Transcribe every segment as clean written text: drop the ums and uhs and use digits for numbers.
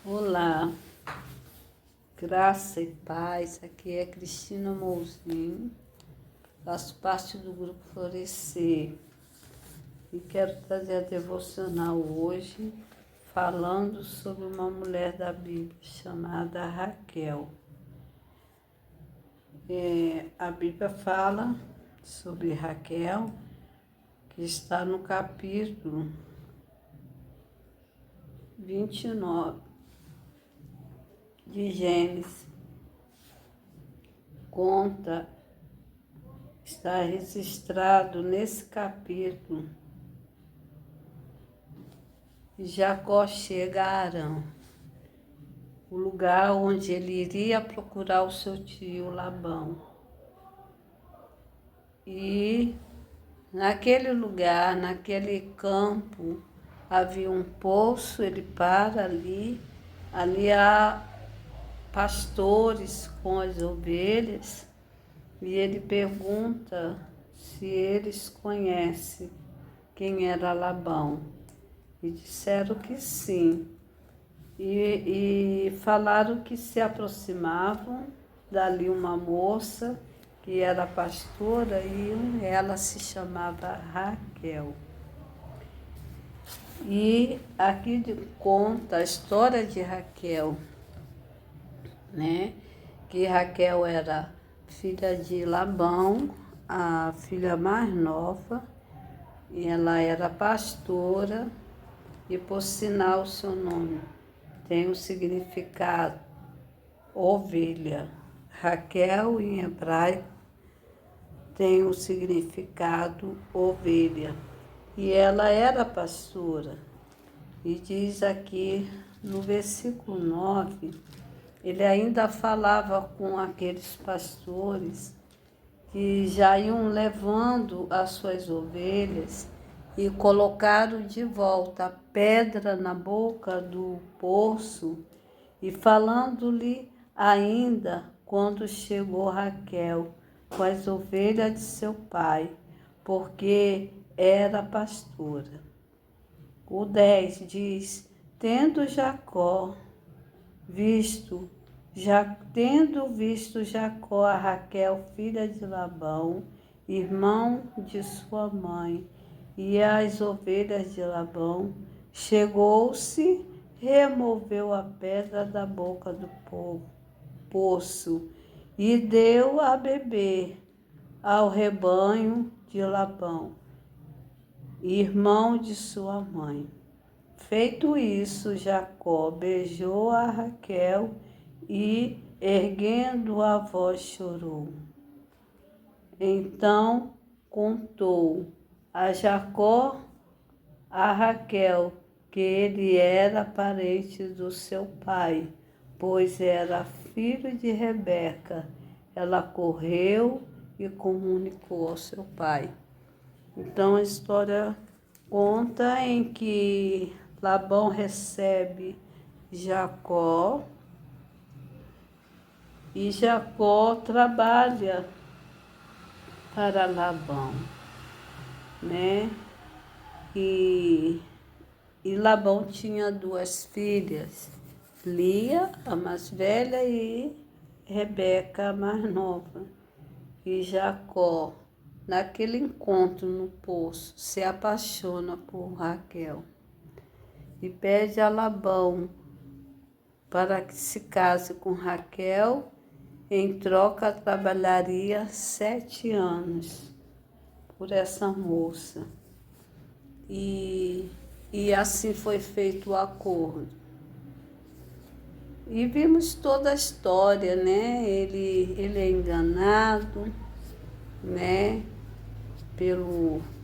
Olá, graça e paz. Aqui é Cristina Mouzinho, faço parte do Grupo Florescer e quero trazer a devocional hoje falando sobre uma mulher da Bíblia chamada Raquel. A Bíblia fala sobre Raquel, que está no capítulo 29 de Gênesis. Está registrado nesse capítulo que Jacó chega a Harã, o lugar onde ele iria procurar o seu tio Labão. E naquele lugar, naquele campo, havia um poço, ele para ali há pastores com as ovelhas, e ele pergunta se eles conhecem quem era Labão. E disseram que sim. E falaram que se aproximavam dali uma moça que era pastora e ela se chamava Raquel. E aqui conta a história de Raquel, né? Que Raquel era filha de Labão, a filha mais nova, e ela era pastora, e por sinal o seu nome tem o significado ovelha. Raquel em hebraico tem o significado ovelha. E ela era pastora. E diz aqui no versículo 9, ele ainda falava com aqueles pastores que já iam levando as suas ovelhas e colocaram de volta a pedra na boca do poço, e falando-lhe ainda quando chegou Raquel com as ovelhas de seu pai, porque era pastora. O 10 diz: tendo visto Jacó a Raquel, filha de Labão, irmão de sua mãe, e as ovelhas de Labão, chegou-se, removeu a pedra da boca do poço e deu a beber ao rebanho de Labão, irmão de sua mãe. Feito isso, Jacó beijou a Raquel e, erguendo a voz, chorou. Então contou a Jacó a Raquel que ele era parente do seu pai, pois era filho de Rebeca. Ela correu e comunicou ao seu pai. Então a história conta em que Labão recebe Jacó e Jacó trabalha para Labão, né? E Labão tinha duas filhas, Lia, a mais velha, e Rebeca, a mais nova. E Jacó, naquele encontro no poço, se apaixona por Raquel e pede a Labão para que se case com Raquel. Em troca, trabalharia 7 anos por essa moça. E assim foi feito o acordo. E vimos toda a história, né? Ele é enganado, né?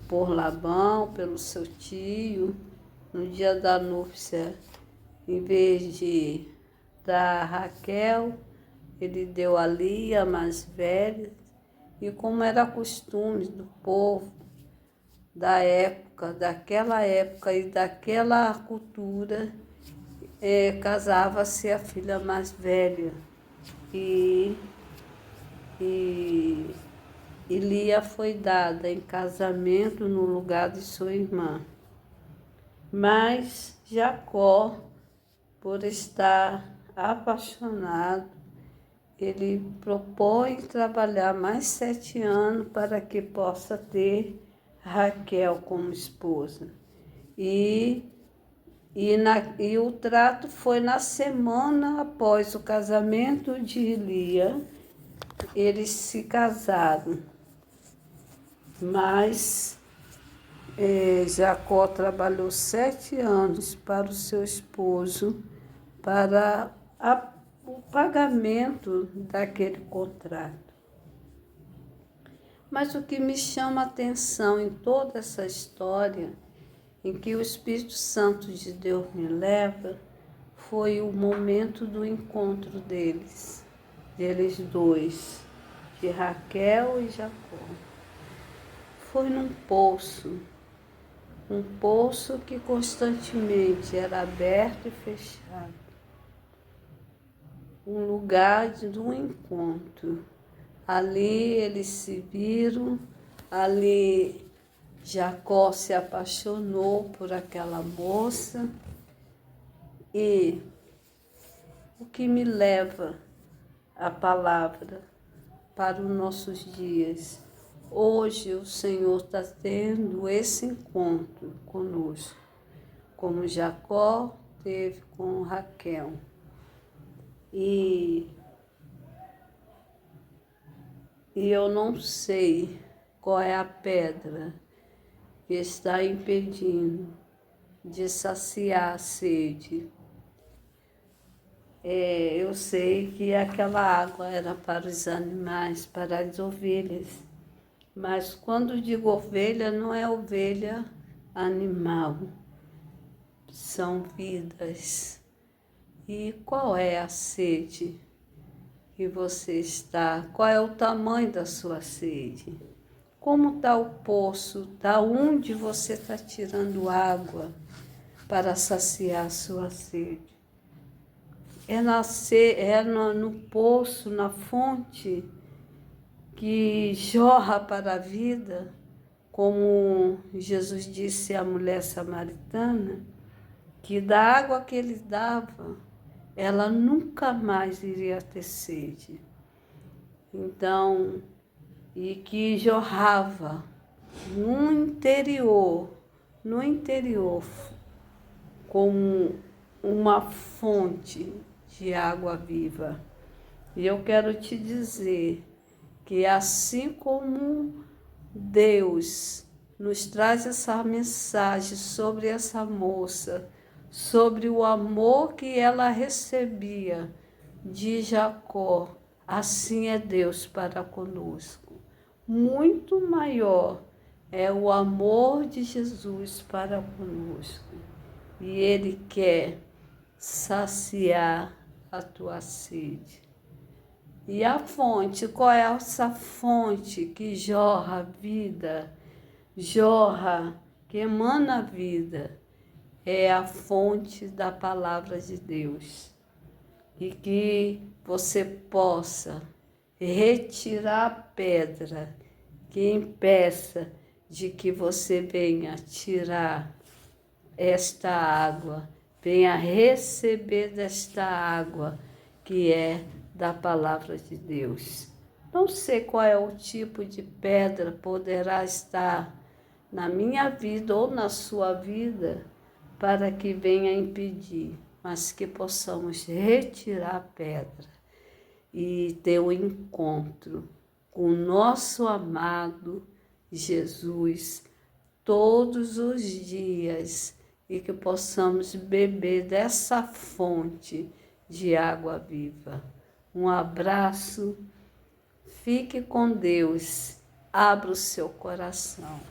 Por Labão, pelo seu tio. No dia da núpcia, em vez de dar a Raquel, ele deu a Lia, a mais velha. E como era costume do povo da época, daquela época e daquela cultura, casava-se a filha mais velha. E Lia foi dada em casamento no lugar de sua irmã. Mas Jacó por estar apaixonado, ele propõe trabalhar mais 7 anos para que possa ter Raquel como esposa. E o trato foi na semana após o casamento de Lia, eles se casaram. Mas Jacó trabalhou 7 anos para o seu esposo, para o pagamento daquele contrato. Mas o que me chama a atenção em toda essa história, em que o Espírito Santo de Deus me leva, foi o momento do encontro deles dois, de Raquel e Jacó. Foi num poço, um poço que constantemente era aberto e fechado, um lugar de um encontro. Ali eles se viram, ali Jacó se apaixonou por aquela moça. E o que me leva a palavra para os nossos dias. Hoje o Senhor está tendo esse encontro conosco, como Jacó teve com Raquel. E eu não sei qual é a pedra que está impedindo de saciar a sede. Eu sei que aquela água era para os animais, para as ovelhas. Mas quando digo ovelha, não é ovelha animal, são vidas. E qual é a sede que você está? Qual é o tamanho da sua sede? Como está o poço? Da onde você está tirando água para saciar a sua sede? É no poço, na fonte que jorra para a vida, como Jesus disse à mulher samaritana, que da água que ele dava, ela nunca mais iria ter sede. Então, e que jorrava no interior, como uma fonte de água viva. E eu quero te dizer que assim como Deus nos traz essa mensagem sobre essa moça, sobre o amor que ela recebia de Jacó, assim é Deus para conosco. Muito maior é o amor de Jesus para conosco. E Ele quer saciar a tua sede. E a fonte, qual é essa fonte que jorra a vida, que emana a vida? É a fonte da palavra de Deus. E que você possa retirar a pedra que impeça de que você venha tirar esta água, venha receber desta água que é da palavra de Deus. Não sei qual é o tipo de pedra poderá estar na minha vida ou na sua vida para que venha impedir, mas que possamos retirar a pedra e ter um encontro com o nosso amado Jesus todos os dias e que possamos beber dessa fonte de água viva. Um abraço, fique com Deus, abra o seu coração.